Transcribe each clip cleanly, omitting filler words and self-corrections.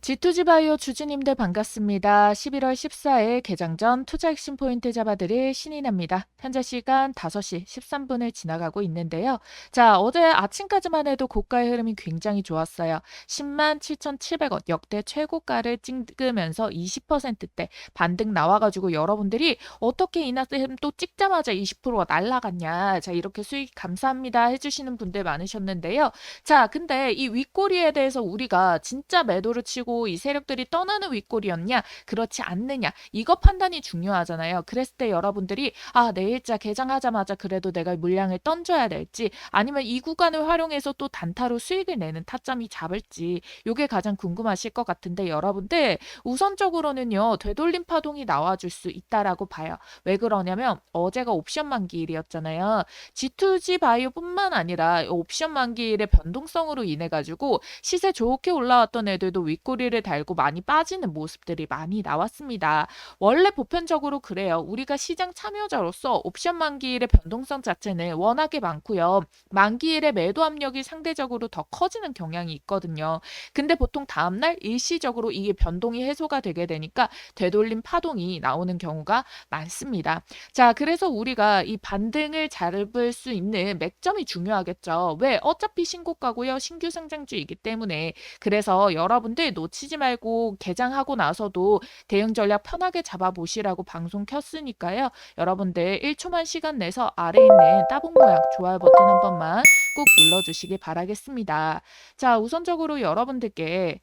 G2G 바이오 주주님들 반갑습니다. 11월 14일 개장 전 투자 핵심 포인트 잡아드릴 신인입니다. 현재 시간 5시 13분을 지나가고 있는데요. 자, 어제 아침까지만 해도 고가의 흐름이 굉장히 좋았어요. 10만 7,700원 역대 최고가를 찍으면서 20%대 반등 나와가지고 여러분들이 어떻게 이낙연 또 찍자마자 20%가 날라갔냐. 자, 이렇게 수익 감사합니다 해주시는 분들 많으셨는데요. 자, 근데 이 윗꼬리에 대해서 우리가 진짜 매도를 치고 이 세력들이 떠나는 윗꼬리였냐, 그렇지 않느냐, 이거 판단이 중요하잖아요. 그랬을 때 여러분들이 내일자 개장하자마자 그래도 내가 물량을 던져야 될지, 아니면 이 구간을 활용해서 또 단타로 수익을 내는 타점이 잡을지, 이게 가장 궁금하실 것 같은데 여러분들 우선적으로는요, 되돌림 파동이 나와줄 수 있다라고 봐요. 왜 그러냐면 어제가 옵션 만기일이었잖아요. G2G 바이오뿐만 아니라 옵션 만기일의 변동성으로 인해 가지고 시세 좋게 올라왔던 애들도 윗꼬리를 달고 많이 빠지는 모습들이 많이 나왔습니다. 원래 보편적으로 그래요. 우리가 시장 참여자로서 옵션 만기일의 변동성 자체는 워낙에 많고요. 만기일의 매도 압력이 상대적으로 더 커지는 경향이 있거든요. 근데 보통 다음날 일시적으로 이게 변동이 해소가 되게 되니까 되돌림 파동이 나오는 경우가 많습니다. 자, 그래서 우리가 이 반등을 잡을 수 있는 맥점이 중요하겠죠. 왜? 어차피 신고가고요. 신규 상장주이기 때문에. 그래서 여러분들 놓치지 말고 개장하고 나서도 대응 전략 편하게 잡아보시라고 방송 켰으니까요. 여러분들 1초만 시간 내서 아래에 있는 따봉 모양 좋아요 버튼 한 번만 꼭 눌러주시기 바라겠습니다. 자, 우선적으로 여러분들께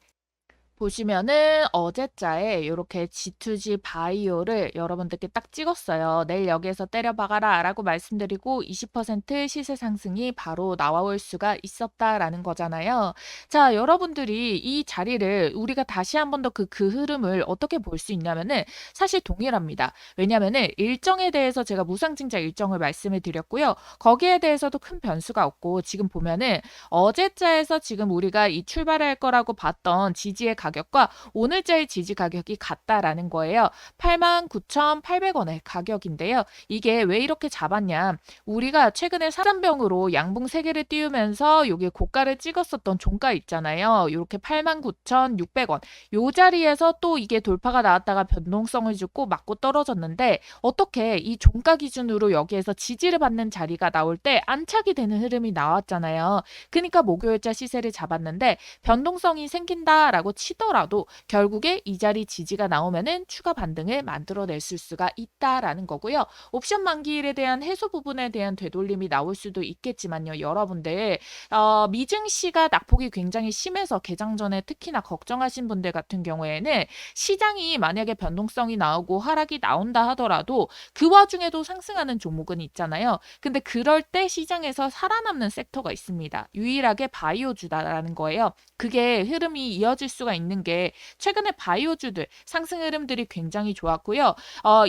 보시면은 어제자에 이렇게 G2G 바이오를 여러분들께 딱 찍었어요. 내일 여기에서 때려박아라 라고 말씀드리고 20% 시세 상승이 바로 나올 수가 있었다라는 거잖아요. 자, 여러분들이 이 자리를 우리가 다시 한 번 더 그 흐름을 어떻게 볼 수 있냐면은 사실 동일합니다. 왜냐면은 일정에 대해서 제가 무상증자 일정을 말씀을 드렸고요. 거기에 대해서도 큰 변수가 없고, 지금 보면은 어제자에서 지금 우리가 이 출발할 거라고 봤던 지지의 가격과 오늘자의 지지 가격이 같다라는 거예요. 89,800원의 가격인데요. 이게 왜 이렇게 잡았냐? 우리가 최근에 사단병으로 양봉 3개를 띄우면서 여기 고가를 찍었었던 종가 있잖아요. 이렇게 89,600원. 요 자리에서 또 이게 돌파가 나왔다가 변동성을 주고 맞고 떨어졌는데, 어떻게 이 종가 기준으로 여기에서 지지를 받는 자리가 나올 때 안착이 되는 흐름이 나왔잖아요. 그러니까 목요일자 시세를 잡았는데 변동성이 생긴다라고 치더라도 결국에 이 자리 지지가 나오면은 추가 반등을 만들어낼 수가 있다라는 거고요. 옵션 만기일에 대한 해소 부분에 대한 되돌림이 나올 수도 있겠지만요. 여러분들 미증시가 낙폭이 굉장히 심해서 개장 전에 특히나 걱정하신 분들 같은 경우에는 시장이 만약에 변동성이 나오고 하락이 나온다 하더라도 그 와중에도 상승하는 종목은 있잖아요. 근데 그럴 때 시장에서 살아남는 섹터가 있습니다. 유일하게 바이오주다라는 거예요. 그게 흐름이 이어질 수가 있는 게 최근에 바이오주들 상승 흐름들이 굉장히 좋았고요.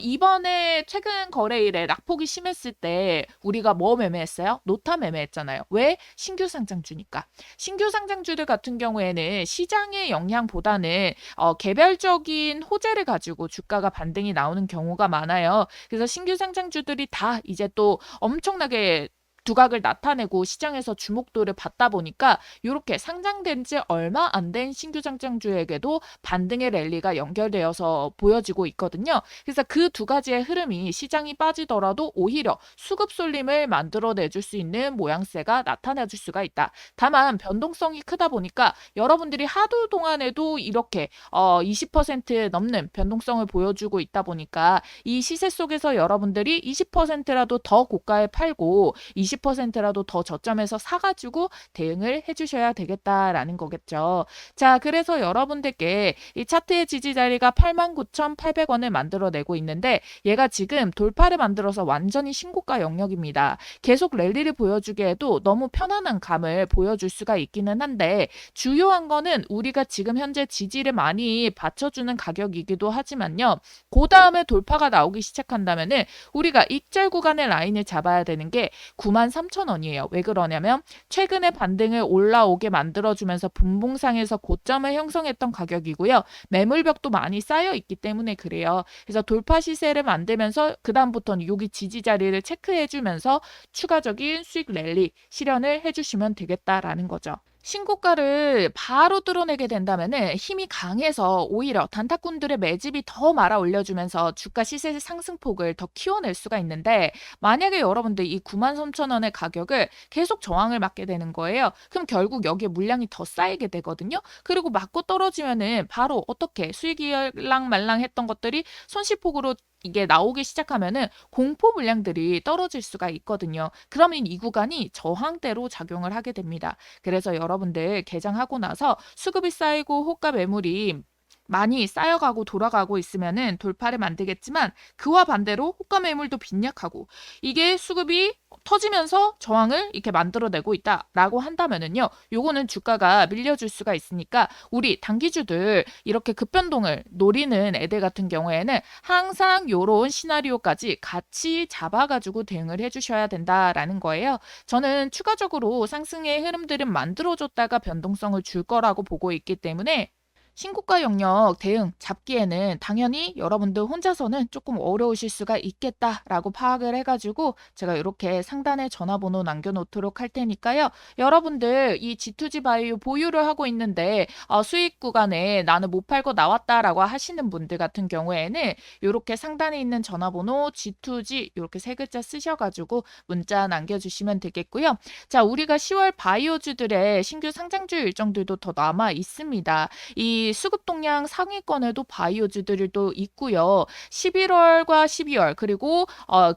이번에 최근 거래일에 낙폭이 심했을 때 우리가 뭐 매매했어요? 노타 매매했잖아요. 왜? 신규 상장주니까. 신규 상장주들 같은 경우에는 시장의 영향보다는 개별적인 호재를 가지고 주가가 반등이 나오는 경우가 많아요. 그래서 신규 상장주들이 다 이제 또 엄청나게 두각을 나타내고 시장에서 주목도를 받다 보니까 이렇게 상장된 지 얼마 안 된 신규 상장주에게도 반등의 랠리가 연결되어서 보여지고 있거든요. 그래서 그 두 가지의 흐름이 시장이 빠지더라도 오히려 수급 쏠림을 만들어내줄 수 있는 모양새가 나타나줄 수가 있다. 다만 변동성이 크다 보니까 여러분들이 하루 동안에도 이렇게 20% 넘는 변동성을 보여주고 있다 보니까 이 시세 속에서 여러분들이 20%라도 더 고가에 팔고 20%라도 더 저점에서 사가지고 대응을 해주셔야 되겠다라는 거겠죠. 자, 그래서 여러분들께 이 차트의 지지 자리가 89,800원을 만들어내고 있는데 얘가 지금 돌파를 만들어서 완전히 신고가 영역입니다. 계속 랠리를 보여주기에도 너무 편안한 감을 보여줄 수가 있기는 한데, 주요한 거는 우리가 지금 현재 지지를 많이 받쳐주는 가격이기도 하지만요. 그 다음에 돌파가 나오기 시작한다면은 우리가 익절 구간의 라인을 잡아야 되는 게 93,000원이에요. 왜 그러냐면 최근에 반등을 올라오게 만들어주면서 분봉상에서 고점을 형성했던 가격이고요. 매물벽도 많이 쌓여 있기 때문에 그래요. 그래서 돌파 시세를 만들면서 그 다음부터는 여기 지지 자리를 체크해주면서 추가적인 수익 랠리 실현을 해주시면 되겠다라는 거죠. 신고가를 바로 뚫어내게 된다면은 힘이 강해서 오히려 단타꾼들의 매집이 더 말아 올려주면서 주가 시세 상승폭을 더 키워낼 수가 있는데, 만약에 여러분들 이 93,000원의 가격을 계속 저항을 맞게 되는 거예요. 그럼 결국 여기에 물량이 더 쌓이게 되거든요. 그리고 맞고 떨어지면은 바로 어떻게 수익이 말랑말랑 했던 것들이 손실폭으로 이게 나오기 시작하면은 공포 물량들이 떨어질 수가 있거든요. 그러면 이 구간이 저항대로 작용을 하게 됩니다. 그래서 여러분들 개장하고 나서 수급이 쌓이고 호가 매물이 많이 쌓여가고 돌아가고 있으면은 돌파를 만들겠지만, 그와 반대로 호가 매물도 빈약하고 이게 수급이 터지면서 저항을 이렇게 만들어내고 있다라고 한다면은요, 요거는 주가가 밀려줄 수가 있으니까 우리 단기주들 이렇게 급변동을 노리는 애들 같은 경우에는 항상 요런 시나리오까지 같이 잡아가지고 대응을 해주셔야 된다라는 거예요. 저는 추가적으로 상승의 흐름들은 만들어줬다가 변동성을 줄 거라고 보고 있기 때문에 신고가 영역 대응 잡기에는 당연히 여러분들 혼자서는 조금 어려우실 수가 있겠다라고 파악을 해가지고 제가 이렇게 상단에 전화번호 남겨놓도록 할 테니까요. 여러분들 이 G2G 바이오 보유를 하고 있는데 수익 구간에 나는 못 팔고 나왔다라고 하시는 분들 같은 경우에는 이렇게 상단에 있는 전화번호 G2G 이렇게 세 글자 쓰셔가지고 문자 남겨주시면 되겠고요. 자, 우리가 10월 바이오주들의 신규 상장주 일정들도 더 남아 있습니다. 이 수급 동향 상위권에도 바이오주들이 또 있고요. 11월과 12월 그리고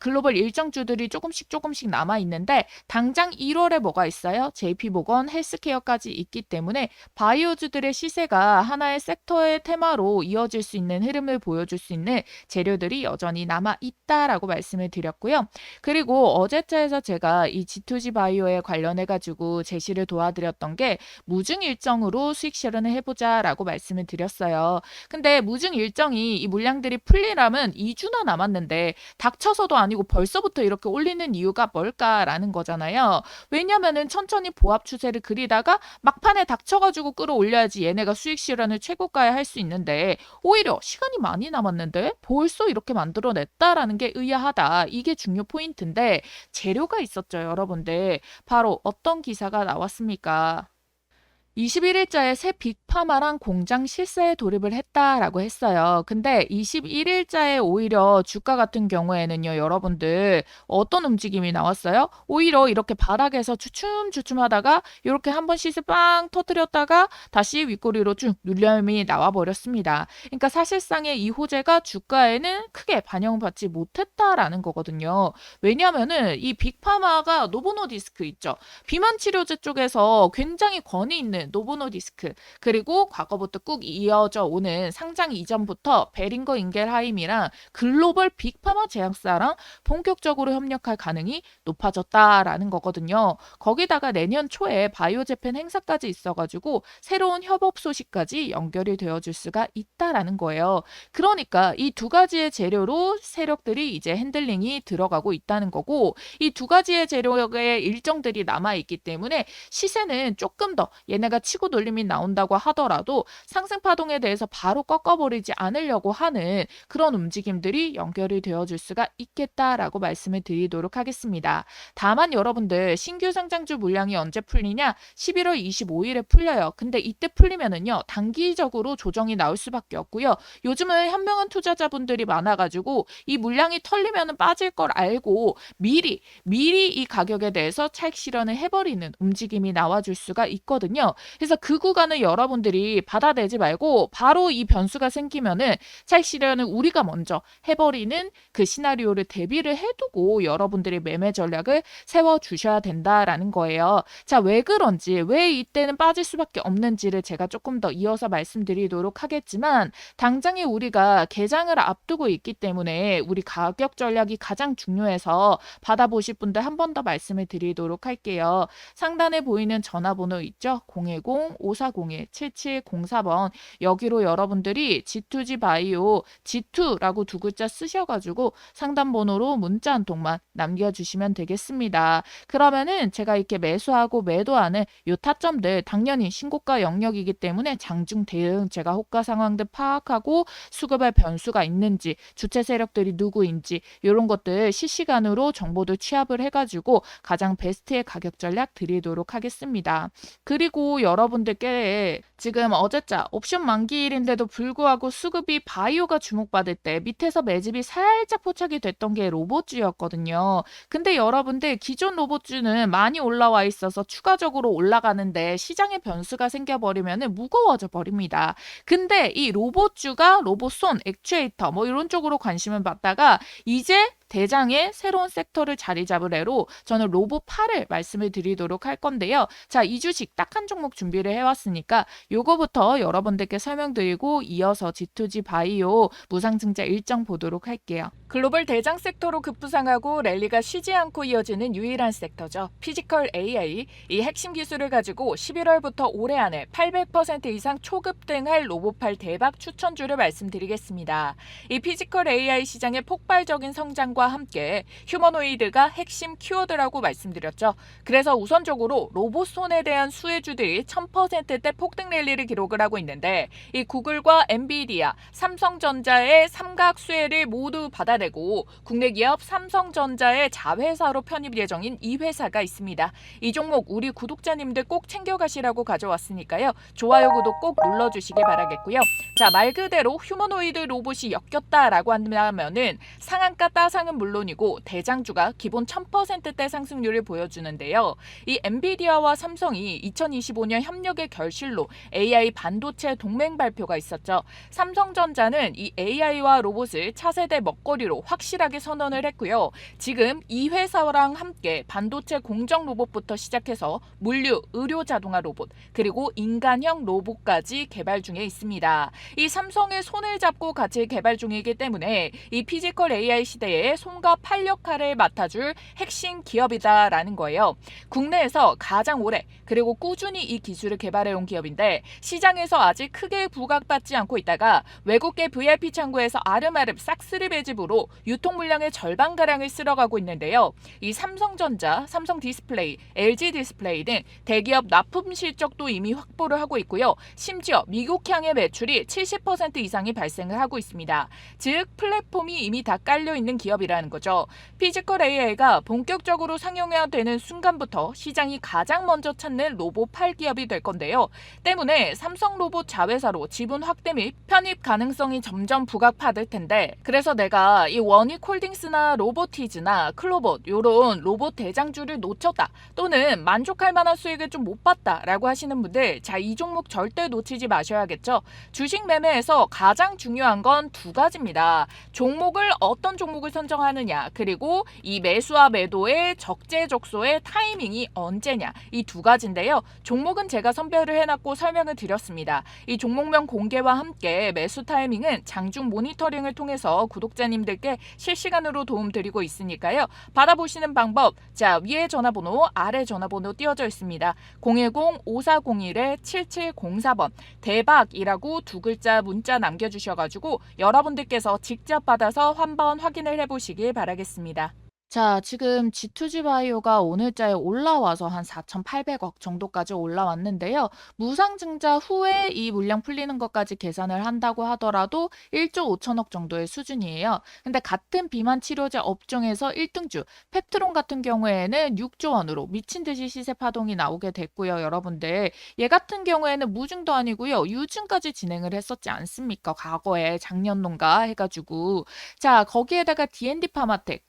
글로벌 일정주들이 조금씩 남아 있는데, 당장 1월에 뭐가 있어요? JP모건 헬스케어까지 있기 때문에 바이오주들의 시세가 하나의 섹터의 테마로 이어질 수 있는 흐름을 보여줄 수 있는 재료들이 여전히 남아 있다라고 말씀을 드렸고요. 그리고 어제자에서 제가 이 G2G 바이오에 관련해 가지고 제시를 도와드렸던 게 무증 일정으로 수익 실현을 해보자라고 말씀을 드렸어요. 근데 무증 일정이 이 물량들이 풀리려면 2주나 남았는데 닥쳐서도 아니고 벌써부터 이렇게 올리는 이유가 뭘까라는 거잖아요. 왜냐면은 천천히 보합 추세를 그리다가 막판에 닥쳐가지고 끌어올려야지 얘네가 수익 실현을 최고가에 할 수 있는데, 오히려 시간이 많이 남았는데 벌써 이렇게 만들어냈다라는 게 의아하다. 이게 중요 포인트인데, 재료가 있었죠, 여러분들. 바로 어떤 기사가 나왔습니까? 21일자에 새 빅파마랑 공장 실사에 돌입을 했다라고 했어요. 근데 21일자에 오히려 주가 같은 경우에는요, 여러분들 어떤 움직임이 나왔어요? 오히려 이렇게 바닥에서 주춤주춤 하다가 이렇게 한번 시세 빵 터뜨렸다가 다시 윗꼬리로 쭉 눌림이 나와버렸습니다. 그러니까 사실상의 이 호재가 주가에는 크게 반영받지 못했다라는 거거든요. 왜냐면은 이 빅파마가 노보노디스크 있죠. 비만 치료제 쪽에서 굉장히 권위 있는 노보노디스크, 그리고 과거부터 꾹 이어져 오는 상장 이전부터 베링거 인겔하임이랑 글로벌 빅파마 제약사랑 본격적으로 협력할 가능이 높아졌다라는 거거든요. 거기다가 내년 초에 바이오재팬 행사까지 있어가지고 새로운 협업 소식까지 연결이 되어줄 수가 있다라는 거예요. 그러니까 이 두 가지의 재료로 세력들이 이제 핸들링이 들어가고 있다는 거고, 이 두 가지의 재료의 일정들이 남아있기 때문에 시세는 조금 더 얘네가 치고 돌림이 나온다고 하더라도 상승 파동에 대해서 바로 꺾어버리지 않으려고 하는 그런 움직임들이 연결이 되어줄 수가 있겠다라고 말씀을 드리도록 하겠습니다. 다만 여러분들 신규 상장주 물량이 언제 풀리냐? 11월 25일에 풀려요. 근데 이때 풀리면은요, 단기적으로 조정이 나올 수밖에 없고요. 요즘은 현명한 투자자분들이 많아가지고 이 물량이 털리면은 빠질 걸 알고 미리 이 가격에 대해서 차익 실현을 해버리는 움직임이 나와줄 수가 있거든요. 그래서 그 구간을 여러분들이 받아내지 말고 바로 이 변수가 생기면은 차익 실현을 우리가 먼저 해버리는 그 시나리오를 대비를 해두고 여러분들이 매매 전략을 세워주셔야 된다라는 거예요. 자, 왜 그런지, 왜 이때는 빠질 수밖에 없는지를 제가 조금 더 이어서 말씀드리도록 하겠지만, 당장에 우리가 개장을 앞두고 있기 때문에 우리 가격 전략이 가장 중요해서 받아보실 분들 한 번 더 말씀을 드리도록 할게요. 상단에 보이는 전화번호 있죠? 010-5401-74 7704번 여기로 여러분들이 G2G 바이오 G2라고 두 글자 쓰셔가지고 상담번호로 문자 한 통만 남겨주시면 되겠습니다. 그러면은 제가 이렇게 매수하고 매도하는 요 타점들 당연히 신고가 영역이기 때문에 장중 대응 제가 호가 상황들 파악하고 수급의 변수가 있는지 주체 세력들이 누구인지 이런 것들 실시간으로 정보들 취합을 해가지고 가장 베스트의 가격 전략 드리도록 하겠습니다. 그리고 여러분들께 지금 어제자 옵션 만기일인데도 불구하고 수급이 바이오가 주목받을 때 밑에서 매집이 살짝 포착이 됐던 게 로봇주였거든요. 근데 여러분들 기존 로봇주는 많이 올라와 있어서 추가적으로 올라가는데 시장에 변수가 생겨버리면 무거워져 버립니다. 근데 이 로봇주가 로봇손, 액추에이터 뭐 이런 쪽으로 관심을 받다가 이제 대장의 새로운 섹터를 자리 잡으래로 저는 로봇8을 말씀을 드리도록 할 건데요. 자, 이 주식 딱 한 종목 준비를 해왔으니까 요거부터 여러분들께 설명드리고 이어서 G2G 바이오 무상증자 일정 보도록 할게요. 글로벌 대장 섹터로 급부상하고 랠리가 쉬지 않고 이어지는 유일한 섹터죠. 피지컬 AI, 이 핵심 기술을 가지고 11월부터 올해 안에 800% 이상 초급등할 로봇8 대박 추천주를 말씀드리겠습니다. 이 피지컬 AI 시장의 폭발적인 성장과 함께 휴머노이드가 핵심 키워드라고 말씀드렸죠. 그래서 우선적으로 로봇손에 대한 수혜주들이 1000%대 폭등 랠리를 기록을 하고 있는데 이 구글과 엔비디아, 삼성전자의 삼각 수혜를 모두 받아내고 국내 기업 삼성전자의 자회사로 편입 예정인 이 회사가 있습니다. 이 종목 우리 구독자님들 꼭 챙겨가시라고 가져왔으니까요. 좋아요, 구독 꼭 눌러주시길 바라겠고요. 자, 말 그대로 휴머노이드 로봇이 엮였다라고 한다면은 상한가 따상은 물론이고 대장주가 기본 1000%대 상승률을 보여주는데요. 이 엔비디아와 삼성이 2025년 협력의 결실로 AI 반도체 동맹 발표가 있었죠. 삼성전자는 이 AI와 로봇을 차세대 먹거리로 확실하게 선언을 했고요. 지금 이 회사랑 함께 반도체 공정 로봇부터 시작해서 물류, 의료 자동화 로봇, 그리고 인간형 로봇까지 개발 중에 있습니다. 이 삼성의 손을 잡고 같이 개발 중이기 때문에 이 피지컬 AI 시대에 손과 팔 역할을 맡아줄 핵심 기업이다라는 거예요. 국내에서 가장 오래 그리고 꾸준히 이 기술을 개발해온 기업인데 시장에서 아직 크게 부각받지 않고 있다가 외국계 VIP 창구에서 아름아름 싹쓸이 배집으로 유통 물량의 절반가량을 쓸어가고 있는데요. 이 삼성전자, 삼성디스플레이, LG디스플레이 등 대기업 납품 실적도 이미 확보를 하고 있고요. 심지어 미국향의 매출이 70% 이상이 발생을 하고 있습니다. 즉 플랫폼이 이미 다 깔려있는 기업이라는 거죠. 피지컬 AI가 본격적으로 상용화되는 순간부터 시장이 가장 먼저 찾는 로봇 8기업이 될 건데요. 때문에 삼성 로봇 자회사로 지분 확대 및 편입 가능성이 점점 부각받을 텐데 그래서 내가 이 원익홀딩스나 로보티즈나 클로봇 이런 로봇 대장주를 놓쳤다 또는 만족할 만한 수익을 좀 못 봤다라고 하시는 분들 자, 이 종목 절대 놓치지 마셔야겠죠. 주식 매매에서 가장 중요한 건 두 가지입니다. 종목을 어떤 종목을 선정하느냐 그리고 이 매수와 매도의 적재적소의 타이밍이 언제냐 이 두 가지인데요. 종목은 제가 선별을 해놨고 설명을 드렸습니다. 이 종목명 공개와 함께 매수 타이밍은 장중 모니터링을 통해서 구독자님들께 실시간으로 도움드리고 있으니까요. 받아보시는 방법 자, 위에 전화번호 아래 전화번호 띄워져 있습니다. 010-5401-7704번 대박이라고 두 글자 문자 남겨주셔가지고 여러분들께서 직접 받아서 한번 확인을 해보시길 바라겠습니다. 자, 지금 G2G 바이오가 오늘자에 올라와서 한 4,800억 정도까지 올라왔는데요. 무상증자 후에 이 물량 풀리는 것까지 계산을 한다고 하더라도 1조 5천억 정도의 수준이에요. 근데 같은 비만 치료제 업종에서 1등주 펩트론 같은 경우에는 6조 원으로 미친 듯이 시세 파동이 나오게 됐고요. 여러분들 얘 같은 경우에는 무증도 아니고요. 유증까지 진행을 했었지 않습니까? 과거에 작년론가 해가지고 자, 거기에다가 D&D 파마텍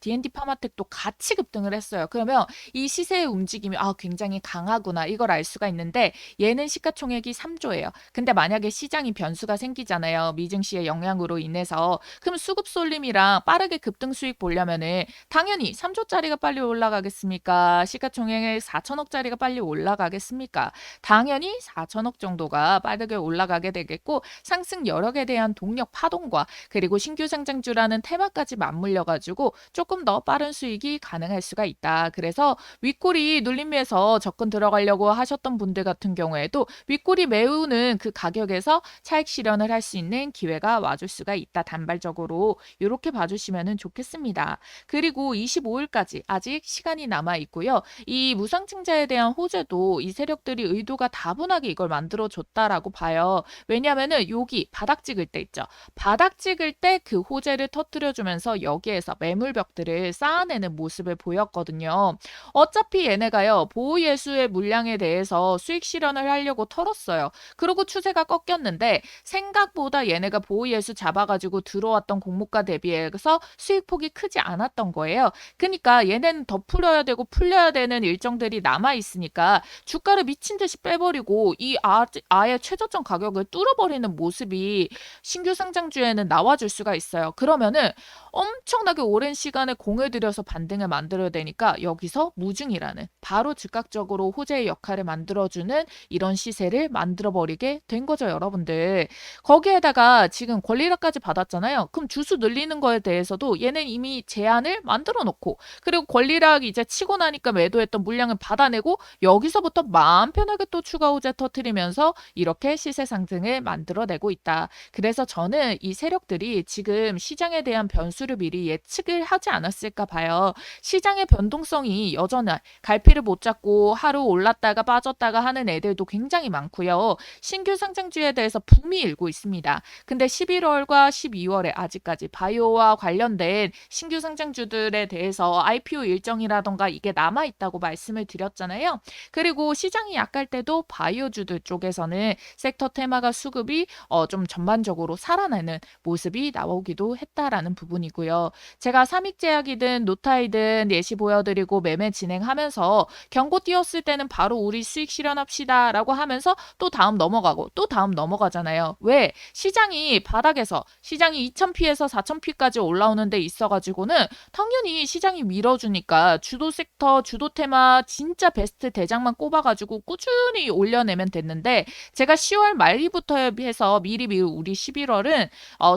또 같이 급등을 했어요. 그러면 이 시세의 움직임이 굉장히 강하구나 이걸 알 수가 있는데 얘는 시가총액이 3조예요. 근데 만약에 시장이 변수가 생기잖아요. 미증시의 영향으로 인해서 그럼 수급 쏠림이랑 빠르게 급등 수익 보려면은 당연히 3조짜리가 빨리 올라가겠습니까? 시가총액 4천억짜리가 빨리 올라가겠습니까? 당연히 4천억 정도가 빠르게 올라가게 되겠고 상승 여력에 대한 동력 파동과 그리고 신규 상장주라는 테마까지 맞물려가지고 조금 더 빠른 수익이 가능할 수가 있다. 그래서 윗꼬리 눌림에서 접근 들어가려고 하셨던 분들 같은 경우에도 윗꼬리 메우는 그 가격에서 차익 실현을 할 수 있는 기회가 와줄 수가 있다. 단발적으로 이렇게 봐주시면 좋겠습니다. 그리고 25일까지 아직 시간이 남아 있고요. 이 무상증자에 대한 호재도 이 세력들이 의도가 다분하게 이걸 만들어줬다라고 봐요. 왜냐하면은 여기 바닥 찍을 때 있죠. 바닥 찍을 때 그 호재를 터뜨려주면서 여기에서 매물벽들을 쌓아내는 모습을 보였거든요. 어차피 얘네가요. 보호예수의 물량에 대해서 수익 실현을 하려고 털었어요. 그리고 추세가 꺾였는데 생각보다 얘네가 보호예수 잡아가지고 들어왔던 공모가 대비해서 수익폭이 크지 않았던 거예요. 그러니까 얘네는 더 풀어야 되고 풀려야 되는 일정들이 남아있으니까 주가를 미친 듯이 빼버리고 이 아예 최저점 가격을 뚫어버리는 모습이 신규 상장주에는 나와줄 수가 있어요. 그러면은 엄청나게 오랜 시간에 공을 들여서 반등을 만들어야 되니까 여기서 무증이라는 바로 즉각적으로 호재의 역할을 만들어주는 이런 시세를 만들어버리게 된 거죠, 여러분들. 거기에다가 지금 권리락까지 받았잖아요. 그럼 주수 늘리는 거에 대해서도 얘는 이미 제한을 만들어 놓고 그리고 권리락 이제 치고 나니까 매도했던 물량을 받아내고 여기서부터 마음 편하게 또 추가 호재 터트리면서 이렇게 시세 상승을 만들어내고 있다. 그래서 저는 이 세력들이 지금 시장에 대한 변수를 미리 예측을 하지 않았을까 봐요. 시장의 변동성이 여전히 갈피를 못 잡고 하루 올랐다가 빠졌다가 하는 애들도 굉장히 많고요. 신규 상장주에 대해서 붐이 일고 있습니다. 근데 11월과 12월에 아직까지 바이오와 관련된 신규 상장주들에 대해서 IPO 일정이라던가 이게 남아있다고 말씀을 드렸잖아요. 그리고 시장이 약할 때도 바이오주들 쪽에서는 섹터 테마가 수급이 좀 전반적으로 살아나는 모습이 나오기도 했다라는 부분이고요. 제가 삼익제약이든 노타이든 예시 보여드리고 매매 진행하면서 경고 띄웠을 때는 바로 우리 수익 실현합시다 라고 하면서 또 다음 넘어가고 또 다음 넘어가잖아요. 왜? 시장이 바닥에서 시장이 2000P에서 4000P까지 올라오는 데 있어가지고는 당연히 시장이 밀어주니까 주도 섹터, 주도 테마 진짜 베스트 대장만 꼽아가지고 꾸준히 올려내면 됐는데 제가 10월 말부터 해서 미리 우리 11월은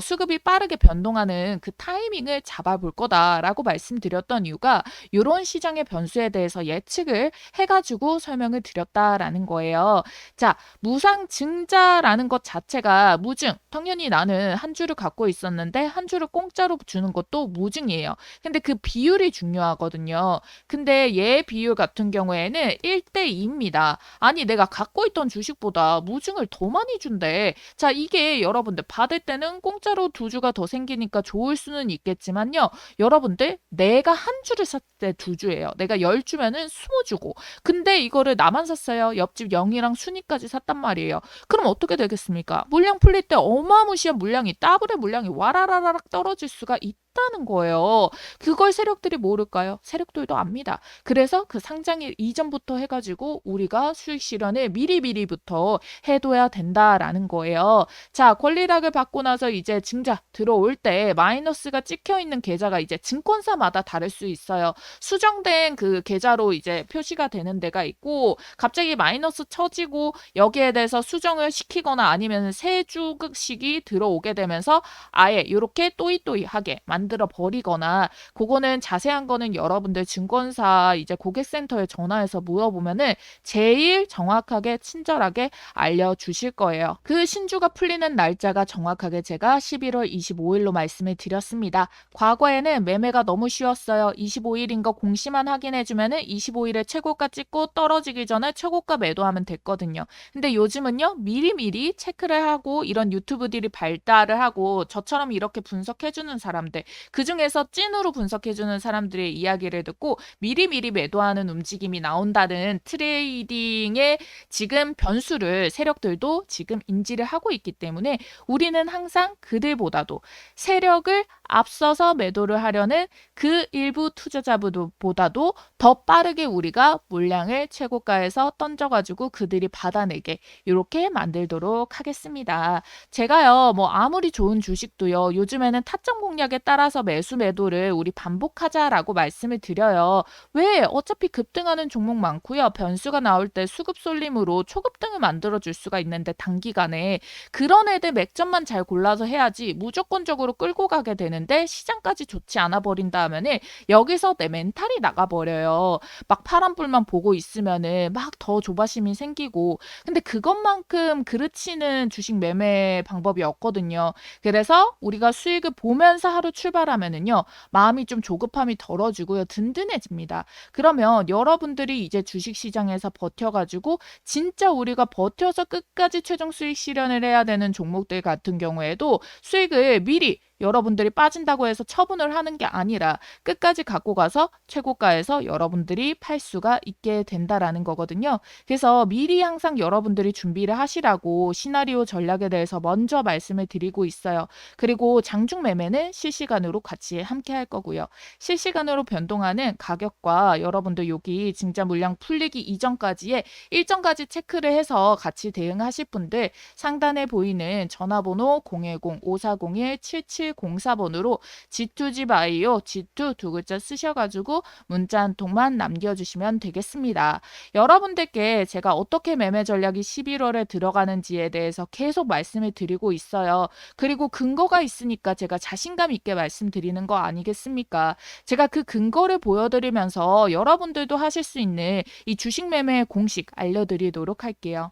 수급이 빠르게 변동하는 그 타이밍을 잡아볼 거다라고 말씀드렸던 이유가 이런 시장의 변수에 대해서 예측을 해가지고 설명을 드렸다라는 거예요. 자, 무상증자라는 것 자체가 무증. 당연히 나는 한 주를 갖고 있었는데 한 주를 공짜로 주는 것도 무증이에요. 근데 그 비율이 중요하거든요. 근데 얘 비율 같은 경우에는 1대2입니다. 아니 내가 갖고 있던 주식보다 무증을 더 많이 준대. 자, 이게 여러분들 받을 때는 공짜로 2주가 더 생기니까 좋을 수는 있겠지만요. 여러분들 내가 한 주를 샀을 때 2주예요. 내가 10주면은 20주고 근데 이거를 나만 샀어요. 옆집 영이랑 순이까지 샀단 말이에요. 그럼 어떻게 되겠습니까? 물량 풀릴 때 어마무시한 물량이 더블의 물량이 와라라락 떨어질 수가 있다는 거예요. 그걸 세력들이 모를까요? 세력들도 압니다. 그래서 그 상장일 이전부터 해가지고 우리가 수익 실현을 미리부터 해둬야 된다라는 거예요. 자, 권리락을 받고 나서 이제 증자 들어올 때 마이너스가 찍혀 있는 계좌가 이제 증권사마다 다를 수 있어요. 수정된 그 계좌로 이제 표시가 되는 데가 있고 갑자기 마이너스 쳐지고 여기에 대해서 수정을 시키거나 아니면 새 주식이 들어오게 되면서 아예 이렇게 또이또이하게 만들어 버리거나 그거는 자세한 거는 여러분들 증권사 이제 고객센터에 전화해서 물어보면은 제일 정확하게 친절하게 알려주실 거예요. 그 신주가 풀리는 날짜가 정확하게 제가 11월 25일로 말씀을 드렸습니다. 과거에는 매매가 너무 쉬웠어요. 25일인 거 공시만 확인해주면은 25일에 최고가 찍고 떨어지기 전에 최고가 매도하면 됐거든요. 근데 요즘은요 미리미리 체크를 하고 이런 유튜브들이 발달을 하고 저처럼 이렇게 분석해주는 사람들 그 중에서 찐으로 분석해주는 사람들의 이야기를 듣고 미리미리 매도하는 움직임이 나온다는 트레이딩의 지금 변수를 세력들도 지금 인지를 하고 있기 때문에 우리는 항상 그들보다도 세력을 앞서서 매도를 하려는 그 일부 투자자보다도 더 빠르게 우리가 물량을 최고가에서 던져가지고 그들이 받아내게 이렇게 만들도록 하겠습니다. 제가요 뭐 아무리 좋은 주식도요 요즘에는 타점 공략에 따라 따라서 매수 매도를 우리 반복하자라고 말씀을 드려요. 왜? 어차피 급등하는 종목 많고요. 변수가 나올 때 수급 쏠림으로 초급등을 만들어 줄 수가 있는데 단기간에 그런 애들 맥점만 잘 골라서 해야지 무조건적으로 끌고 가게 되는데 시장까지 좋지 않아 버린다 하면은 여기서 내 멘탈이 나가 버려요. 막 파란불만 보고 있으면은 막 더 조바심이 생기고 근데 그것만큼 그르치는 주식 매매 방법이 없거든요. 그래서 우리가 수익을 보면서 하루 출발하면은요. 마음이 좀 조급함이 덜어지고요. 든든해집니다. 그러면 여러분들이 이제 주식 시장에서 버텨 가지고 진짜 우리가 버텨서 끝까지 최종 수익 실현을 해야 되는 종목들 같은 경우에도 수익을 미리 여러분들이 빠진다고 해서 처분을 하는 게 아니라 끝까지 갖고 가서 최고가에서 여러분들이 팔 수가 있게 된다라는 거거든요. 그래서 미리 항상 여러분들이 준비를 하시라고 시나리오 전략에 대해서 먼저 말씀을 드리고 있어요. 그리고 장중 매매는 실시간으로 같이 함께 할 거고요. 실시간으로 변동하는 가격과 여러분들 여기 진짜 물량 풀리기 이전까지의 일정까지 체크를 해서 같이 대응하실 분들 상단에 보이는 전화번호 010-5401-7704번으로 G2G 바이오 G2 두 글자 쓰셔가지고 문자 한 통만 남겨주시면 되겠습니다. 여러분들께 제가 어떻게 매매 전략이 11월에 들어가는지에 대해서 계속 말씀을 드리고 있어요. 그리고 근거가 있으니까 제가 자신감 있게 말씀드리는 거 아니겠습니까? 제가 그 근거를 보여드리면서 여러분들도 하실 수 있는 이 주식 매매의 공식 알려드리도록 할게요.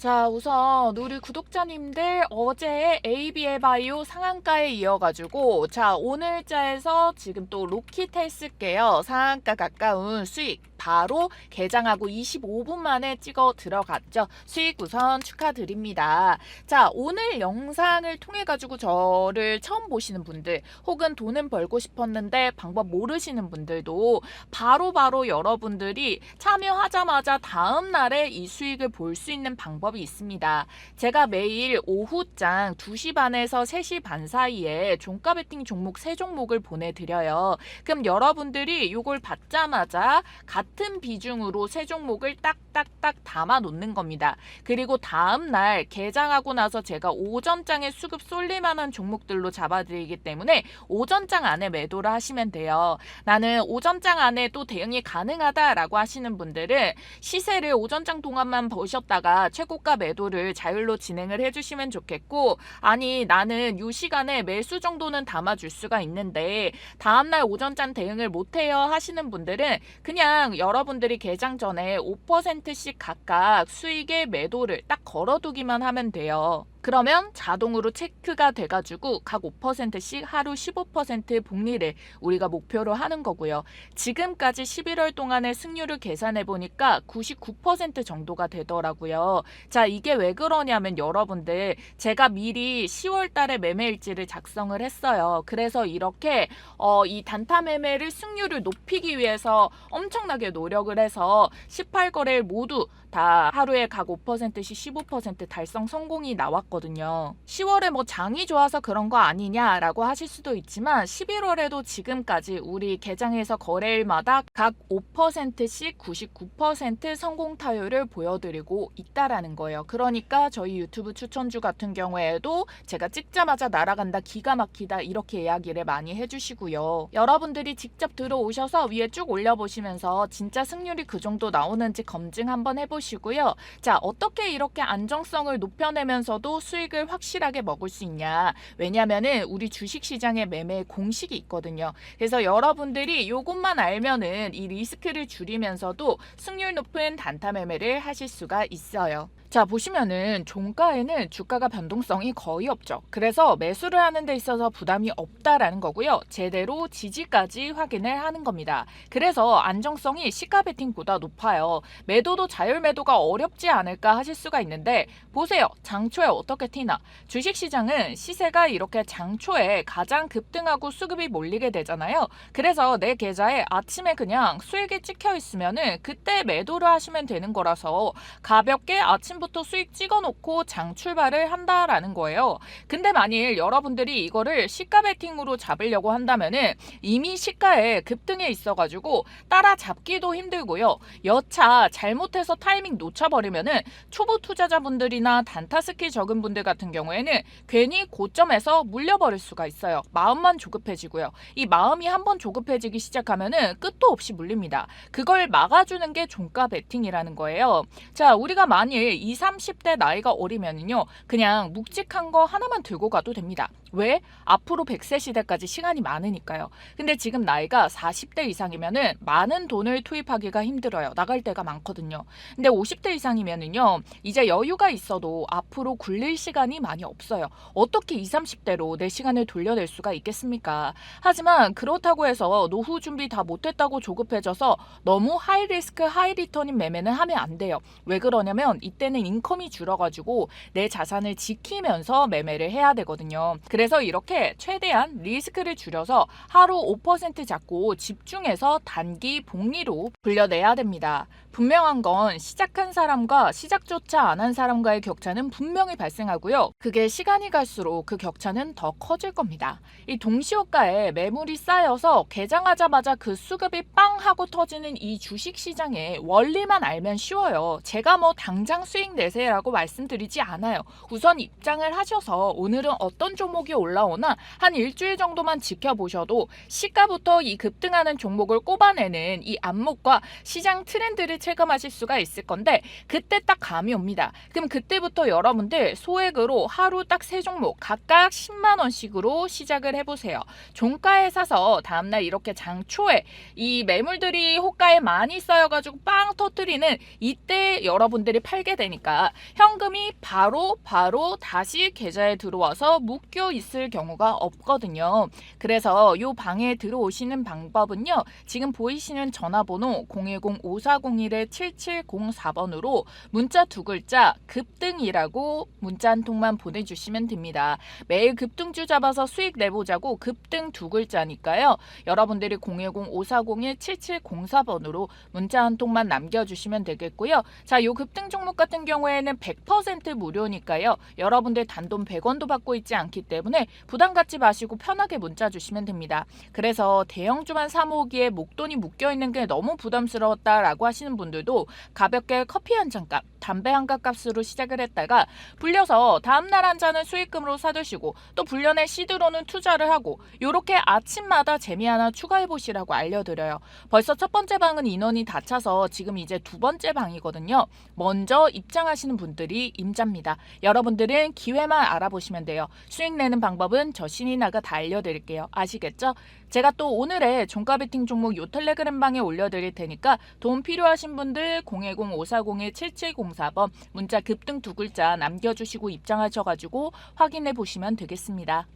자, 우선 우리 구독자님들 어제 ABL바이오 상한가에 이어가지고 자, 오늘자에서 지금 또 로키텔스케어 상한가 가까운 수익 바로 개장하고 25분 만에 찍어 들어갔죠. 수익 우선 축하드립니다. 자, 오늘 영상을 통해 가지고 저를 처음 보시는 분들 혹은 돈은 벌고 싶었는데 방법 모르시는 분들도 바로바로 여러분들이 참여하자마자 다음 날에 이 수익을 볼 수 있는 방법이 있습니다. 제가 매일 오후장 2시 반에서 3시 반 사이에 종가 베팅 종목 3종목을 보내드려요. 그럼 여러분들이 이걸 받자마자 같은 비중으로 3종목을 딱딱딱 담아 놓는 겁니다. 그리고 다음 날 개장하고 나서 제가 오전장에 수급 쏠릴 만한 종목들로 잡아드리기 때문에 오전장 안에 매도를 하시면 돼요. 나는 오전장 안에 또 대응이 가능하다라고 하시는 분들은 시세를 오전장 동안만 보셨다가 최고가 매도를 자율로 진행을 해주시면 좋겠고, 아니 나는 이 시간에 매수 정도는 담아줄 수가 있는데 다음날 오전장 대응을 못해요 하시는 분들은 그냥 여러분들이 개장 전에 5%씩 각각 수익의 매도를 딱 걸어두기만 하면 돼요. 그러면 자동으로 체크가 돼가지고 각 5%씩 하루 15% 복리를 우리가 목표로 하는 거고요. 지금까지 11월 동안의 승률을 계산해 보니까 99% 정도가 되더라고요. 자, 이게 왜 그러냐면 여러분들 제가 미리 10월 달에 매매일지를 작성을 했어요. 그래서 이렇게 이 단타 매매를 승률을 높이기 위해서 엄청나게 노력을 해서 18거래일 모두 다 하루에 각 5%씩 15% 달성 성공이 나왔거든요. 10월에 뭐 장이 좋아서 그런 거 아니냐라고 하실 수도 있지만 11월에도 지금까지 우리 개장해서 거래일마다 각 5%씩 99% 성공 타율을 보여드리고 있다라는 거예요. 그러니까 저희 유튜브 추천주 같은 경우에도 제가 찍자마자 날아간다, 기가 막히다 이렇게 이야기를 많이 해주시고요. 여러분들이 직접 들어오셔서 위에 쭉 올려보시면서 진짜 승률이 그 정도 나오는지 검증 한번 해보시고요. 자, 어떻게 이렇게 안정성을 높여내면서도 수익을 확실하게 먹을 수 있냐? 왜냐면은 우리 주식시장에 매매 공식이 있거든요. 그래서 여러분들이 이것만 알면은 이 리스크를 줄이면서도 승률 높은 단타 매매를 하실 수가 있어요. 자, 보시면은 종가에는 주가가 변동성이 거의 없죠. 그래서 매수를 하는 데 있어서 부담이 없다라는 거고요. 제대로 지지까지 확인을 하는 겁니다. 그래서 안정성이 시가 베팅보다 높아요. 매도도 자율 매도가 어렵지 않을까 하실 수가 있는데 보세요. 장초에 어떻게 튀나? 주식시장은 시세가 이렇게 장초에 가장 급등하고 수급이 몰리게 되잖아요. 그래서 내 계좌에 아침에 그냥 수익이 찍혀 있으면은 그때 매도를 하시면 되는 거라서 가볍게 아침부터 수익 찍어놓고 장 출발을 한다라는 거예요. 근데 만일 여러분들이 이거를 시가 베팅으로 잡으려고 한다면은 이미 시가에 급등해 있어가지고 따라잡기도 힘들고요. 여차 잘못해서 타이밍 놓쳐버리면은 초보 투자자분들이나 단타 스킬 적은 분들 같은 경우에는 괜히 고점에서 물려버릴 수가 있어요. 마음만 조급해지고요. 이 마음이 한번 조급해지기 시작하면은 끝도 없이 물립니다. 그걸 막아주는 게 종가 베팅이라는 거예요. 자, 우리가 만일 20, 30대 나이가 어리면요 그냥 묵직한 거 하나만 들고 가도 됩니다. 왜? 앞으로 100세 시대까지 시간이 많으니까요. 근데 지금 나이가 40대 이상이면은 많은 돈을 투입하기가 힘들어요. 나갈 때가 많거든요. 근데 50대 이상이면은요 이제 여유가 있어도 앞으로 굴릴 시간이 많이 없어요. 어떻게 20, 30대로 내 시간을 돌려낼 수가 있겠습니까? 하지만 그렇다고 해서 노후 준비 다 못했다고 조급해져서 너무 하이 리스크 하이 리턴인 매매는 하면 안 돼요. 왜 그러냐면 이때는 인컴이 줄어가지고 내 자산을 지키면서 매매를 해야 되거든요. 그래서 이렇게 최대한 리스크를 줄여서 하루 5% 잡고 집중해서 단기 복리로 불려내야 됩니다. 분명한 건 시작한 사람과 시작조차 안 한 사람과의 격차는 분명히 발생하고요. 그게 시간이 갈수록 그 격차는 더 커질 겁니다. 이 동시효과에 매물이 쌓여서 개장하자마자 그 수급이 빵 하고 터지는 이 주식시장의 원리만 알면 쉬워요. 제가 뭐 당장 수익 내세요라고 말씀드리지 않아요. 우선 입장을 하셔서 오늘은 어떤 종목이 수익이 올라오나 한 일주일 정도만 지켜보셔도 시가부터 이 급등하는 종목을 꼽아내는 이 안목과 시장 트렌드를 체감하실 수가 있을 건데, 그때 딱 감이 옵니다. 그럼 그때부터 여러분들 소액으로 하루 딱 3종목 각각 10만 원씩으로 시작을 해보세요. 종가에 사서 다음날 이렇게 장 초에 이 매물들이 호가에 많이 쌓여가지고 빵 터뜨리는 이때 여러분들이 팔게 되니까 현금이 바로 다시 계좌에 들어와서 묶여 있을 경우가 없거든요. 그래서 이 방에 들어오시는 방법은요, 지금 보이시는 전화번호 010-5401-7704번으로 문자 2글자 급등이라고 문자 한 통만 보내주시면 됩니다. 매일 급등주 잡아서 수익 내보자고 급등 2글자니까요. 여러분들이 010-5401-7704번으로 문자 한 통만 남겨주시면 되겠고요. 자, 이 급등 종목 같은 경우에는 100% 무료니까요. 여러분들 단돈 100원도 받고 있지 않기 때문에 부담 갖지 마시고 편하게 문자 주시면 됩니다. 그래서 대형주만 사모으기에 목돈이 묶여있는 게 너무 부담스러웠다라고 하시는 분들도 가볍게 커피 한 잔 값, 담배 한 값 값으로 시작을 했다가 불려서 다음날 한 잔은 수익금으로 사두시고 또 불려낸 시드로는 투자를 하고 이렇게 아침마다 재미 하나 추가해 보시라고 알려드려요. 벌써 첫 번째 방은 인원이 다 차서 지금 이제 두 번째 방이거든요. 먼저 입장하시는 분들이 임자입니다. 여러분들은 기회만 알아보시면 돼요. 수익 내는 방법은 저 신이나가 다 알려드릴게요. 아시겠죠? 제가 또 오늘의 종가 베팅 종목 요 텔레그램 방에 올려드릴 테니까 도움 필요하신 분들 010-5401-7704번 문자 급등 2글자 남겨주시고 입장하셔가지고 확인해 보시면 되겠습니다.